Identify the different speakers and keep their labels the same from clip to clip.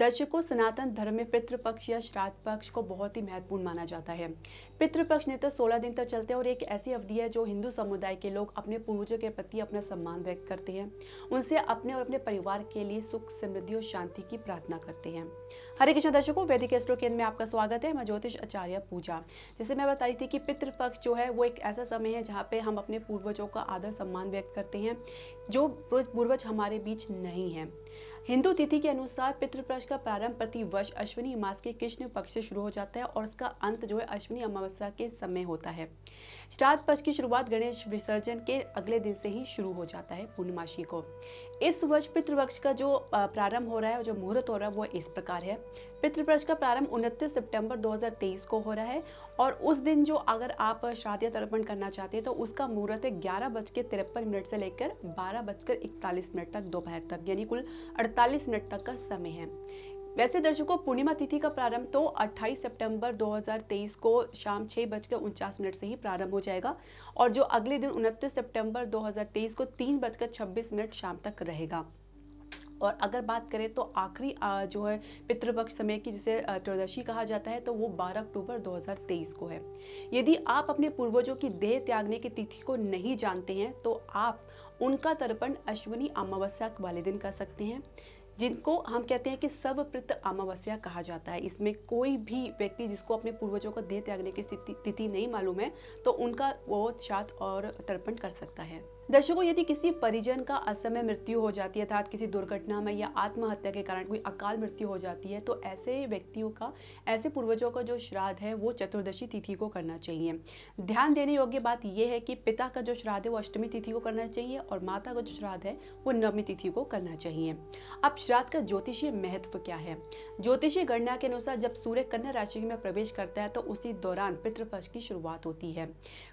Speaker 1: दर्शकों, सनातन धर्म में पितृपक्ष या श्राद्ध पक्ष को बहुत ही महत्वपूर्ण माना जाता है। पितृपक्ष नेतः 16 दिन तक चलते हैं और एक ऐसी अवधि है जो हिंदू समुदाय के लोग अपने पूर्वजों के प्रति अपना सम्मान व्यक्त करते हैं, उनसे अपने और अपने परिवार के लिए सुख, समृद्धि और शांति की प्रार्थना करते हैं। हरे कृष्ण दर्शकों, वैदिक एस्ट्रो केंद्र में आपका स्वागत है। मैं ज्योतिष आचार्य पूजा। जैसे मैं बता रही थी कि पितृपक्ष जो है वो एक ऐसा समय है जहाँ पे हम अपने पूर्वजों का आदर सम्मान व्यक्त करते हैं, जो पूर्वज हमारे बीच नहीं है। हिंदू तिथि के अनुसार पितृपक्ष का प्रारंभ प्रति वर्ष अश्विनी मास के कृष्ण पक्ष से शुरू हो जाता है और उसका अंत जो है अश्विनी अमावस्या के समय होता है। श्राद्ध पक्ष की शुरुआत गणेश विसर्जन के अगले दिन से ही शुरू हो जाता है, पूर्णमासी को। इस वर्ष पितृपक्ष का जो प्रारंभ हो रहा है, जो मुहूर्त हो रहा है, वो इस प्रकार है। पितृपक्ष का प्रारंभ 29 सितंबर 2023 को हो रहा है और उस दिन जो अगर आप श्राद्ध या तर्पण करना चाहते हैं तो उसका मुहूर्त है 11:53 से लेकर 12:41 तक दोपहर तक, यानी कुल 48 मिनट तक का समय है। वैसे दर्शकों, पूर्णिमा तिथि का प्रारंभ तो 28 सितंबर 2023 को शाम 6:49 से ही प्रारंभ हो जाएगा और जो अगले दिन 29 सितंबर 2023 को 3:26 शाम तक रहेगा। और अगर बात करें तो आखिरी जो है पितृपक्ष समय की, जिसे त्रयोदशी कहा जाता है, तो वो 12 अक्टूबर 2023 को है। यदि आप अपने पूर्वजों की देह त्यागने की तिथि को नहीं जानते हैं तो आप उनका तर्पण अश्विनी अमावस्या वाले दिन कर सकते हैं, जिनको हम कहते हैं कि सर्वपितृ अमावस्या कहा जाता है। इसमें कोई भी व्यक्ति जिसको अपने पूर्वजों को देह त्यागने की तिथि नहीं मालूम है तो उनका वो श्राद्ध और तर्पण कर सकता है। दर्शकों, यदि किसी परिजन का असमय मृत्यु हो जाती है, अर्थात किसी दुर्घटना में या आत्महत्या के कारण कोई अकाल मृत्यु हो जाती है, तो ऐसे व्यक्तियों का, ऐसे पूर्वजों का जो श्राद्ध है वो चतुर्दशी तिथि को करना चाहिए। ध्यान देने योग्य बात यह है कि पिता का जो श्राद्ध है वो अष्टमी तिथि को करना चाहिए और माता का जो श्राद्ध है वो नवमी तिथि को करना चाहिए। अब श्राद्ध का ज्योतिषीय महत्व क्या है? ज्योतिषीय गणना के अनुसार जब सूर्य कन्या राशि में प्रवेश करता है तो उसी दौरान पितृपक्ष की शुरुआत होती है।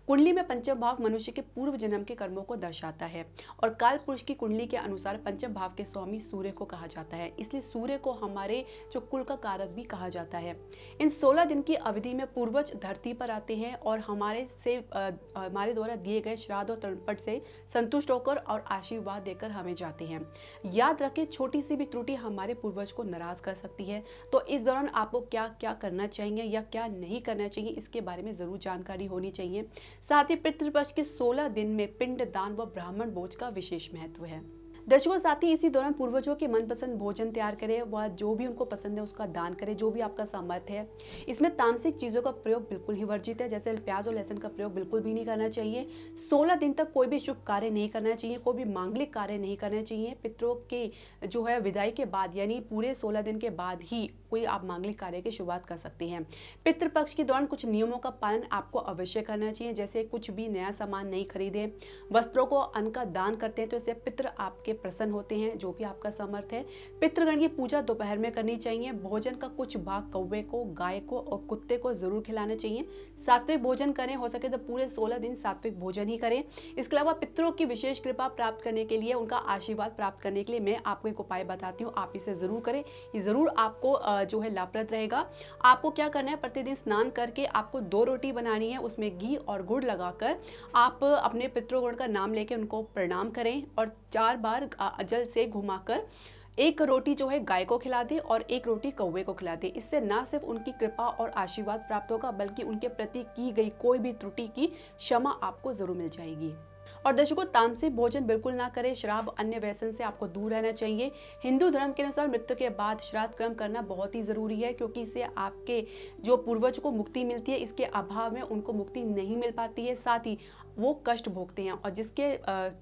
Speaker 1: कुंडली में पंचम भाव मनुष्य के पूर्व जन्म के कर्मों को दर्शाता है और काल पुरुष की कुंडली के अनुसार पंचम भाव के स्वामी सूर्य को कहा जाता है, इसलिए सूर्य को हमारे जो कुल का कारक भी कहा जाता है। इन 16 दिन की अवधि में पूर्वज धरती पर आते हैं और हमारे द्वारा दिए गए श्राद्ध और तर्पण से संतुष्ट होकर और आशीर्वाद देकर हमें जाते हैं। याद रखें, छोटी सी भी त्रुटि हमारे पूर्वज को नाराज कर सकती है, तो इस दौरान आपको क्या क्या करना चाहिए या क्या नहीं करना चाहिए, इसके बारे में जरूर जानकारी होनी चाहिए। साथ ही पितृपक्ष के 16 दिन में पिंड दान व ब्राह्मण भोज का विशेष महत्व है। दर्शकों, साथ ही इसी दौरान पूर्वजों के मनपसंद भोजन तैयार करें, वह जो भी उनको पसंद है उसका दान करें, जो भी आपका सामर्थ्य है। इसमें तामसिक चीज़ों का प्रयोग बिल्कुल ही वर्जित है, जैसे प्याज और लहसुन का प्रयोग बिल्कुल भी नहीं करना चाहिए। 16 दिन तक कोई भी शुभ कार्य नहीं करना चाहिए, कोई भी मांगलिक कार्य नहीं करना चाहिए। पितरों के जो है विदाई के बाद, यानी पूरे 16 दिन के बाद ही कोई आप मांगलिक कार्य की शुरुआत कर सकते हैं। पितृपक्ष के दौरान कुछ नियमों का पालन आपको अवश्य करना चाहिए, जैसे कुछ भी नया सामान नहीं खरीदें, वस्त्रों को अन्न का दान करते हैं तो इससे पितृ आपके प्रसन्न होते हैं, जो भी आपका सामर्थ्य है। पितृगण की पूजा दोपहर में करनी चाहिए। भोजन का कुछ भाग कौवे को, गाय को और कुत्ते को जरूर खिलाना चाहिए। सात्विक भोजन करें, हो सके तो पूरे 16 दिन सात्विक भोजन ही करें। इसके अलावा पितरों की विशेष कृपा प्राप्त करने के लिए, उनका आशीर्वाद प्राप्त करने के लिए मैं आपको एक उपाय बताती हूँ, आप इसे जरूर करें। ये जरूर आपको जो है लाभप्रद रहेगा। आपको क्या करना है, प्रतिदिन स्नान करके आपको 2 रोटी बनानी है, उसमें घी और गुड़ लगाकर आप अपने पितृगण का नाम लेके उनको प्रणाम करें और 4 बार जल से घुमाकर 1 रोटी जो है गाय को खिला दे और 1 रोटी कौवे को खिला दे। इससे ना सिर्फ उनकी कृपा और आशीर्वाद प्राप्त होगा, बल्कि उनके प्रति की गई कोई भी त्रुटि की क्षमा आपको जरूर मिल जाएगी। और दर्शकों, तामसिक भोजन बिल्कुल ना करें। शराब, अन्य व्यसन से आपको दूर रहना चाहिए। हिंदू धर्म के अनुसार मृत्यु के बाद श्राद्ध कर्म करना बहुत ही जरूरी है, क्योंकि इससे आपके जो पूर्वज को मुक्ति मिलती है, इसके अभाव में उनको मुक्ति नहीं मिल पाती है। साथ ही वो कष्ट भोगते हैं और जिसके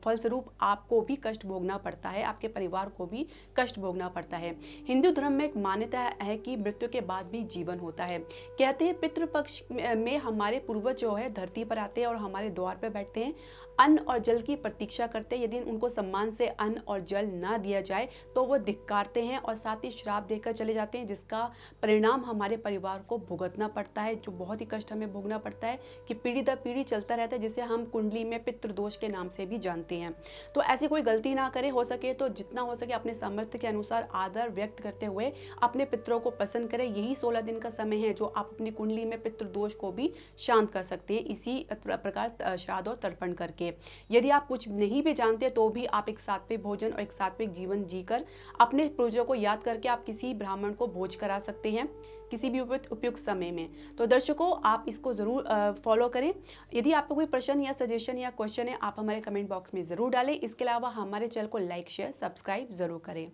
Speaker 1: फलस्वरूप आपको भी कष्ट भोगना पड़ता है, आपके परिवार को भी कष्ट भोगना पड़ता है। हिंदू धर्म में एक मान्यता है कि मृत्यु के बाद भी जीवन होता है। कहते हैं पितृपक्ष में हमारे पूर्वज जो है धरती पर आते हैं और हमारे द्वार पर बैठते हैं, अन्न और जल की प्रतीक्षा करते हैं। यदि उनको सम्मान से अन्न और जल ना दिया जाए तो वो धिक्कारते हैं और साथ ही श्राप देकर चले जाते हैं, जिसका परिणाम हमारे परिवार को भुगतना पड़ता है, जो बहुत ही कष्ट हमें भोगना पड़ता है कि पीढ़ी दर पीढ़ी चलता रहता है, जिसे हम कुंडली में पितृदोष के नाम से भी जानते हैं। तो ऐसी कोई गलती ना करें, हो सके तो जितना हो सके अपने सामर्थ्य के अनुसार आदर व्यक्त करते हुए अपने पितरों को पसंद करें। यही 16 दिन का समय है जो आप अपनी कुंडली में पितृदोष को भी शांत कर सकते हैं इसी प्रकार श्राद्ध और तर्पण करके। यदि आप कुछ नहीं भी जानते तो भी आप एक सात्विक भोजन और एक सात्विक जीवन जीकर अपने पूर्वजों को याद करके आप किसी ब्राह्मण को भोज करा सकते हैं किसी भी उपयुक्त समय में। तो दर्शकों, आप इसको ज़रूर फॉलो करें। यदि आपको कोई प्रश्न या सजेशन या क्वेश्चन है, आप हमारे कमेंट बॉक्स में ज़रूर डालें। इसके अलावा हमारे चैनल को लाइक शेयर सब्सक्राइब ज़रूर करें।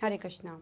Speaker 1: हरे कृष्णा।